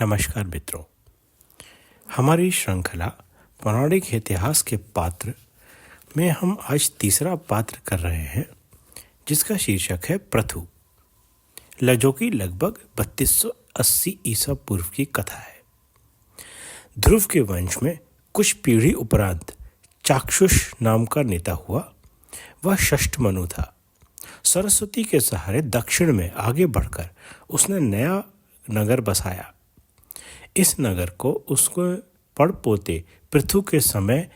नमस्कार मित्रों, हमारी श्रृंखला पौराणिक इतिहास के पात्र में हम आज तीसरा पात्र कर रहे हैं, जिसका शीर्षक है पृथु, जो कि लगभग 3280 ईसा पूर्व की कथा है। ध्रुव के वंश में कुछ पीढ़ी उपरांत चाक्षुष नाम का नेता हुआ। वह षष्ठ मनु था। सरस्वती के सहारे दक्षिण में आगे बढ़कर उसने नया नगर बसाया। इस नगर को उसको पड़पोते पृथु के समय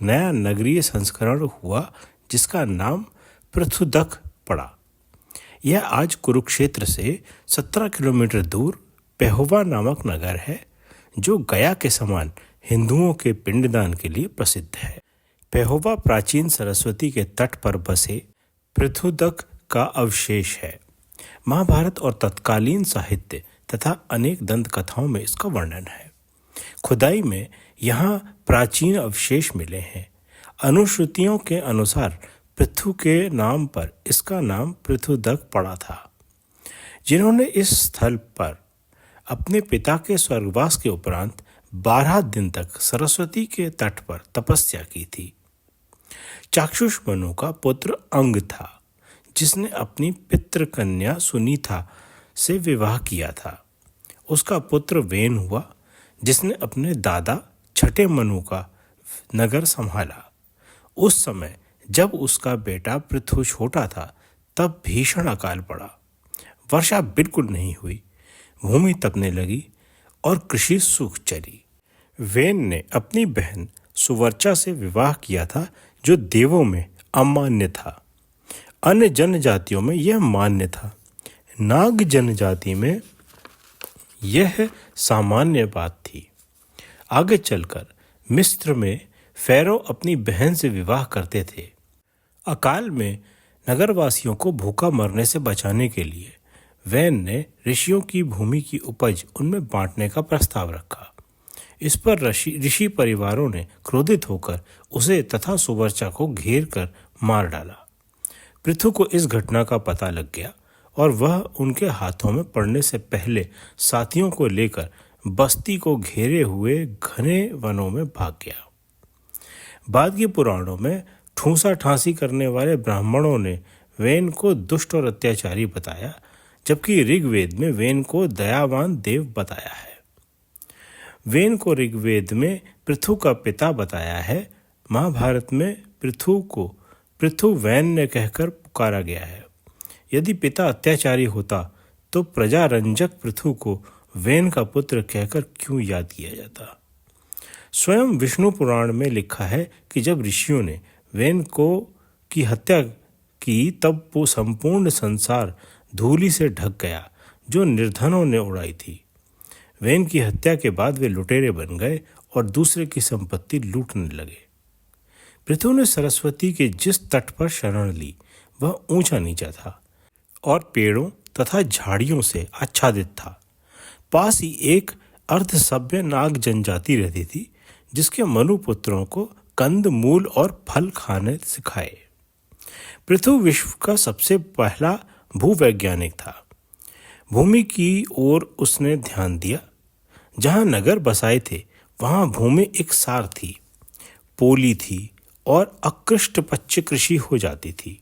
नया नगरीय संस्करण हुआ, जिसका नाम पृथुदक पड़ा। यह आज कुरुक्षेत्र से 17 किलोमीटर दूर पेहोवा नामक नगर है, जो गया के समान हिंदुओं के पिंडदान के लिए प्रसिद्ध है। पेहोवा प्राचीन सरस्वती के तट पर बसे पृथुदक का अवशेष है। महाभारत और तत्कालीन साहित्य तथा अनेक दंत कथाओं में इसका वर्णन है। खुदाई में यहाँ प्राचीन अवशेष मिले हैं। अनुश्रुतियों के अनुसार पृथु के नाम पर इसका नाम पृथुदक पड़ा था। जिन्होंने इस स्थल पर अपने पिता के स्वर्गवास के उपरांत 12 दिन तक सरस्वती के तट पर तपस्या की थी। चाक्षुष मनु का पुत्र अंग था, जिसने अपनी पितृकन्या सुनीता से विवाह किया था। उसका पुत्र वेन हुआ, जिसने अपने दादा छठे मनु का नगर संभाला। उस समय जब उसका बेटा पृथु छोटा था, तब भीषण अकाल पड़ा। वर्षा बिल्कुल नहीं हुई, भूमि तपने लगी और कृषि सूख चली। वेन ने अपनी बहन सुवर्चा से विवाह किया था, जो देवों में अमान्य था। अन्य जनजातियों में यह मान्य था। नाग जनजाति में यह सामान्य बात थी। आगे चलकर मिस्र में फैरो अपनी बहन से विवाह करते थे। अकाल में नगरवासियों को भूखा मरने से बचाने के लिए वैन ने ऋषियों की भूमि की उपज उनमें बांटने का प्रस्ताव रखा। इस पर ऋषि परिवारों ने क्रोधित होकर उसे तथा सुवर्चा को घेर कर मार डाला। पृथु को इस घटना का पता लग गया और वह उनके हाथों में पड़ने से पहले साथियों को लेकर बस्ती को घेरे हुए घने वनों में भाग गया। बाद के पुराणों में ठूंसा ठांसी करने वाले ब्राह्मणों ने वेन को दुष्ट और अत्याचारी बताया, जबकि ऋग्वेद में वेन को दयावान देव बताया है। वेन को ऋग्वेद में पृथु का पिता बताया है। महाभारत में पृथु को पृथु वैन ने कहकर पुकारा गया है। यदि पिता अत्याचारी होता तो प्रजारंजक पृथु को वैन का पुत्र कहकर क्यों याद किया जाता। स्वयं विष्णु पुराण में लिखा है कि जब ऋषियों ने वैन को की हत्या की, तब वो संपूर्ण संसार धूलि से ढक गया, जो निर्धनों ने उड़ाई थी। वैन की हत्या के बाद वे लुटेरे बन गए और दूसरे की संपत्ति लूटने लगे। पृथु ने सरस्वती के जिस तट पर शरण ली, वह ऊंचा नीचा था और पेड़ों तथा झाड़ियों से आच्छादित था। पास ही एक अर्धसभ्य नाग जनजाति रहती थी, जिसके मनुपुत्रों को कंद मूल और फल खाने सिखाए। पृथु विश्व का सबसे पहला भूवैज्ञानिक था। भूमि की ओर उसने ध्यान दिया। जहां नगर बसाए थे, वहां भूमि एक सार थी, पोली थी और अकृष्ट पच्च कृषि हो जाती थी।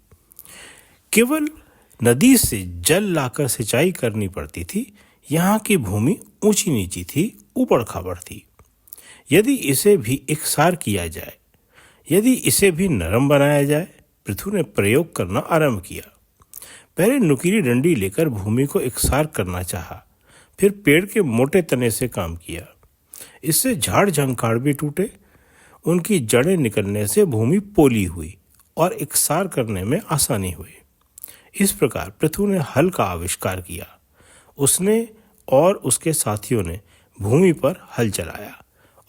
केवल नदी से जल लाकर सिंचाई करनी पड़ती थी। यहाँ की भूमि ऊंची नीची थी, ऊबड़ खाबड़ थी। यदि इसे भी एकसार किया जाए, यदि इसे भी नरम बनाया जाए, पृथु ने प्रयोग करना आरंभ किया। पहले नुकीली डंडी लेकर भूमि को एकसार करना चाहा, फिर पेड़ के मोटे तने से काम किया। इससे झाड़ झंखाड़ भी टूटे। उनकी जड़ें निकलने से भूमि पोली हुई और एकसार करने में आसानी हुई। इस प्रकार पृथु ने हल का आविष्कार किया। उसने और उसके साथियों ने भूमि पर हल चलाया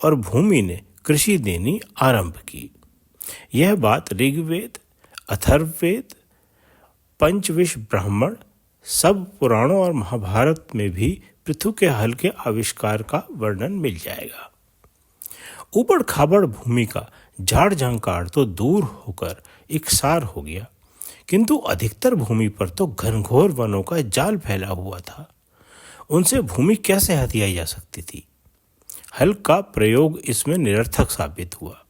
और भूमि ने कृषि देनी आरंभ की। यह बात ऋग्वेद, अथर्ववेद, पंचविश ब्राह्मण, सब पुराणों और महाभारत में भी पृथु के हल के आविष्कार का वर्णन मिल जाएगा। ऊबड़ खाबड़ भूमि का झाड़ झंकार तो दूर होकर एकसार हो गया, किंतु अधिकतर भूमि पर तो घनघोर वनों का जाल फैला हुआ था। उनसे भूमि कैसे हथियाई जा सकती थी? हल का प्रयोग इसमें निरर्थक साबित हुआ।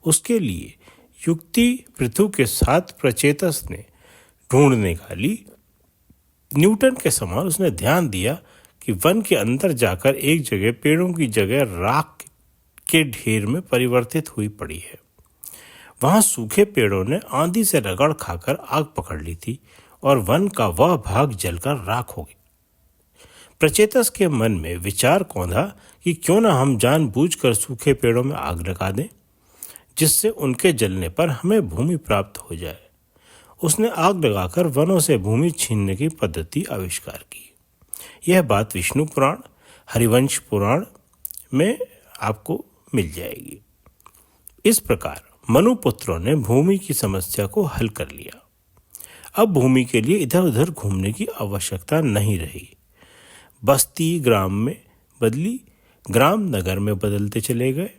उसके लिए युक्ति पृथु के साथ प्रचेतस ने ढूंढ निकाली। न्यूटन के समान उसने ध्यान दिया कि वन के अंदर जाकर एक जगह पेड़ों की जगह राख के ढेर में परिवर्तित हुई पड़ी है। वहां सूखे पेड़ों ने आंधी से रगड़ खाकर आग पकड़ ली थी और वन का वह भाग जलकर राख हो गया। प्रचेतस के मन में विचार कौंधा कि क्यों ना हम जानबूझकर सूखे पेड़ों में आग लगा दें, जिससे उनके जलने पर हमें भूमि प्राप्त हो जाए। उसने आग लगाकर वनों से भूमि छीनने की पद्धति आविष्कार की। यह बात विष्णु पुराण, हरिवंश पुराण में आपको मिल जाएगी। इस प्रकार मनुपुत्रों ने भूमि की समस्या को हल कर लिया। अब भूमि के लिए इधर उधर घूमने की आवश्यकता नहीं रही। बस्ती ग्राम में बदली, ग्राम नगर में बदलते चले गए,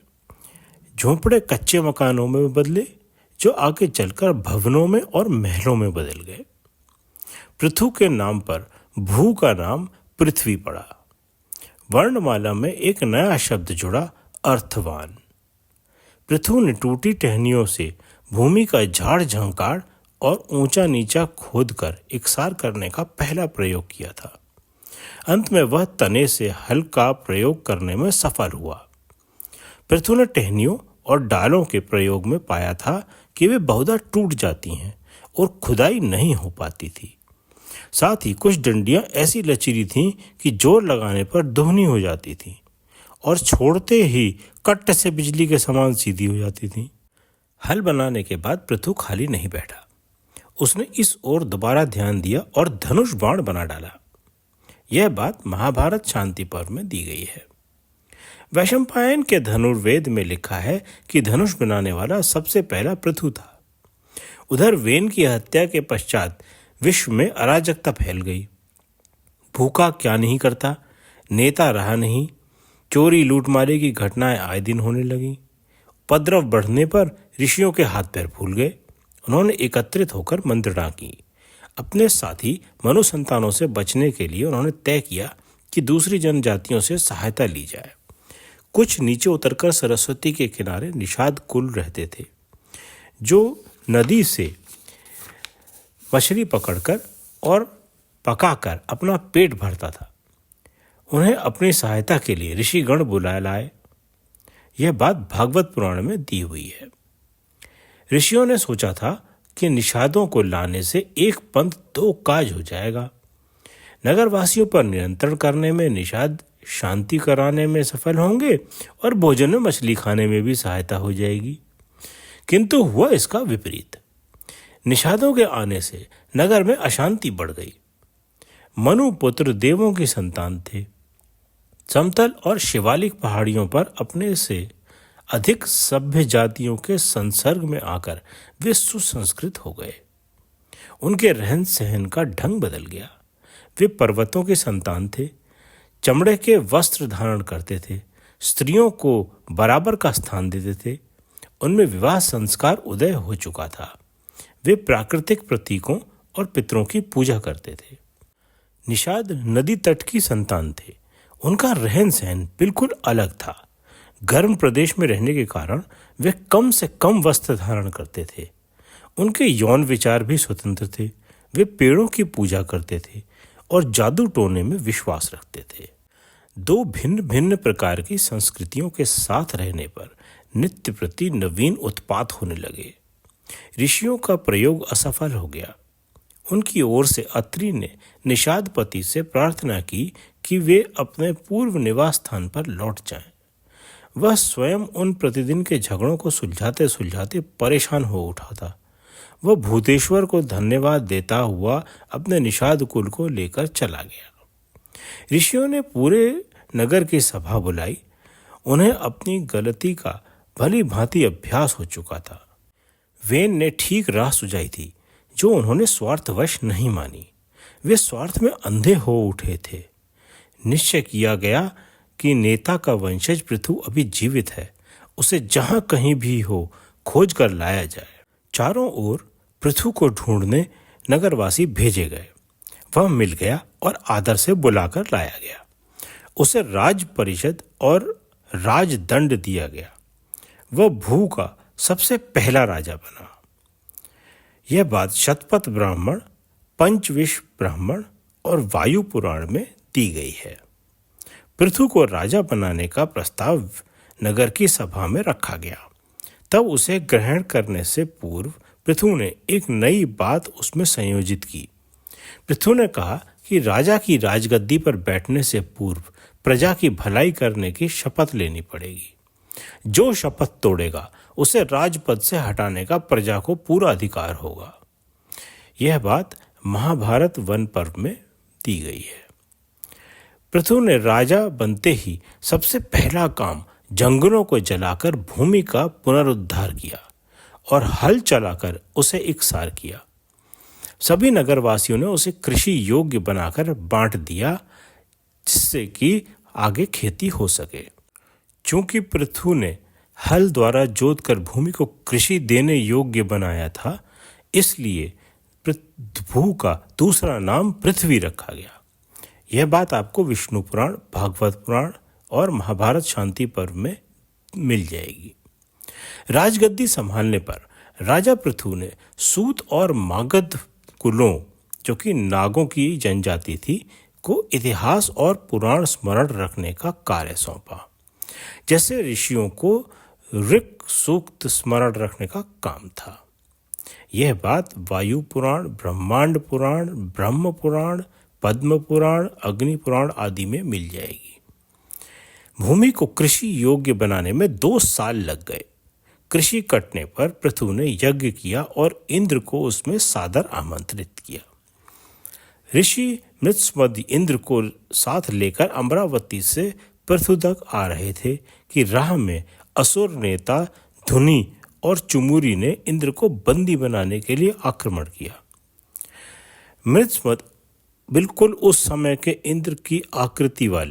झोंपड़े कच्चे मकानों में बदले, जो आगे चलकर भवनों में और महलों में बदल गए। पृथु के नाम पर भू का नाम पृथ्वी पड़ा। वर्णमाला में एक नया शब्द जुड़ा, अर्थवान। पृथु ने टूटी टहनियों से भूमि का झाड़ झंकार और ऊंचा नीचा खोदकर इकसार करने का पहला प्रयोग किया था। अंत में वह तने से हल का प्रयोग करने में सफल हुआ। पृथु ने टहनियों और डालों के प्रयोग में पाया था कि वे बहुधा टूट जाती हैं और खुदाई नहीं हो पाती थी। साथ ही कुछ डंडियां ऐसी लचीली थीं कि जोर लगाने पर दोहनी हो जाती थीं और छोड़ते ही कट से बिजली के समान सीधी हो जाती थीं। हल बनाने के बाद पृथु खाली नहीं बैठा। उसने इस ओर दोबारा ध्यान दिया और धनुष बाण बना डाला। यह बात महाभारत शांति पर्व में दी गई है। वैशंपायन के धनुर्वेद में लिखा है कि धनुष बनाने वाला सबसे पहला पृथु था। उधर वेन की हत्या के पश्चात विश्व में अराजकता फैल गई। भूखा क्या नहीं करता, नेता रहा नहीं, चोरी लूटमारे की घटनाएं आए दिन होने लगी। उपद्रव बढ़ने पर ऋषियों के हाथ पैर फूल गए। उन्होंने एकत्रित होकर मंत्रणा की। अपने साथी मनु संतानों से बचने के लिए उन्होंने तय किया कि दूसरी जनजातियों से सहायता ली जाए। कुछ नीचे उतरकर सरस्वती के किनारे निषाद कुल रहते थे, जो नदी से मछली पकड़कर और पकाकर अपना पेट भरता था। उन्हें अपनी सहायता के लिए ऋषिगण बुला लाए। यह बात भागवत पुराण में दी हुई है। ऋषियों ने सोचा था कि निषादों को लाने से एक पंथ दो काज हो जाएगा। नगरवासियों पर नियंत्रण करने में निषाद शांति कराने में सफल होंगे और भोजन में मछली खाने में भी सहायता हो जाएगी। किंतु हुआ इसका विपरीत। निषादों के आने से नगर में अशांति बढ़ गई। मनु पुत्र देवों की संतान थे। समतल और शिवालिक पहाड़ियों पर अपने से अधिक सभ्य जातियों के संसर्ग में आकर वे सुसंस्कृत हो गए। उनके रहन सहन का ढंग बदल गया। वे पर्वतों के संतान थे, चमड़े के वस्त्र धारण करते थे, स्त्रियों को बराबर का स्थान देते थे। उनमें विवाह संस्कार उदय हो चुका था। वे प्राकृतिक प्रतीकों और पितरों की पूजा करते थे। निषाद नदी तट की संतान थे। उनका रहन सहन बिल्कुल अलग था। गर्म प्रदेश में रहने के कारण वे कम से कम वस्त्र धारण करते थे। उनके यौन विचार भी स्वतंत्र थे। वे पेड़ों की पूजा करते थे और जादू टोने में विश्वास रखते थे। दो भिन्न भिन्न प्रकार की संस्कृतियों के साथ रहने पर नित्य प्रति नवीन उत्पात होने लगे। ऋषियों का प्रयोग असफल हो गया। उनकी ओर से अत्रि ने निषादपति से प्रार्थना की कि वे अपने पूर्व निवास स्थान पर लौट जाएं। वह स्वयं उन प्रतिदिन के झगड़ों को सुलझाते सुलझाते परेशान हो उठा था। वह भूतेश्वर को धन्यवाद देता हुआ अपने निषाद कुल को लेकर चला गया। ऋषियों ने पूरे नगर की सभा बुलाई। उन्हें अपनी गलती का भली भांति अभ्यास हो चुका था। वेन ने ठीक राह सुझाई थी, जो उन्होंने स्वार्थवश नहीं मानी। वे स्वार्थ में अंधे हो उठे थे। निश्चय किया गया कि नेता का वंशज पृथु अभी जीवित है। उसे जहां कहीं भी हो खोज कर लाया जाए। चारों ओर पृथु को ढूंढने नगरवासी भेजे गए। वह मिल गया और आदर से बुलाकर लाया गया। उसे राज परिषद और राजदंड दिया गया। वह भू का सबसे पहला राजा बना। यह बात शतपथ ब्राह्मण, पंचविश ब्राह्मण और वायु पुराण में दी गई है। पृथु को राजा बनाने का प्रस्ताव नगर की सभा में रखा गया। तब उसे ग्रहण करने से पूर्व पृथु ने एक नई बात उसमें संयोजित की। पृथु ने कहा कि राजा की राजगद्दी पर बैठने से पूर्व प्रजा की भलाई करने की शपथ लेनी पड़ेगी। जो शपथ तोड़ेगा उसे राजपद से हटाने का प्रजा को पूरा अधिकार होगा। यह बात महाभारत वन पर्व में दी गई है। पृथु ने राजा बनते ही सबसे पहला काम जंगलों को जलाकर भूमि का पुनरुद्धार किया और हल चलाकर उसे इकसार किया। सभी नगरवासियों ने उसे कृषि योग्य बनाकर बांट दिया, जिससे कि आगे खेती हो सके। चूंकि पृथु ने हल द्वारा जोतकर भूमि को कृषि देने योग्य बनाया था, इसलिए भू का दूसरा नाम पृथ्वी रखा गया। यह बात आपको विष्णु पुराण, भागवत पुराण और महाभारत शांति पर्व में मिल जाएगी। राजगद्दी संभालने पर राजा पृथु ने सूत और मागध कुलों, जो कि नागों की जनजाति थी, को इतिहास और पुराण स्मरण रखने का कार्य सौंपा। जैसे ऋषियों को ऋक् सूक्त स्मरण रखने का काम था। यह बात वायु पुराण, ब्रह्मांड पुराण, ब्रह्म पुराण, पद्म पुराण, अग्नि पुराण आदि में मिल जाएगी। भूमि को कृषि योग्य बनाने में 2 साल लग गए। कृषि कटने पर पृथु ने यज्ञ किया और इंद्र को उसमें सादर आमंत्रित किया। ऋषि मृत्समद इंद्र को साथ लेकर अमरावती से पृथु तक आ रहे थे कि राह में असुर नेता धुनि और चुमुरी ने इंद्र को बंदी बनाने के लिए आक्रमण किया। मृत्समद बिल्कुल उस समय के इंद्र की आकृति वाले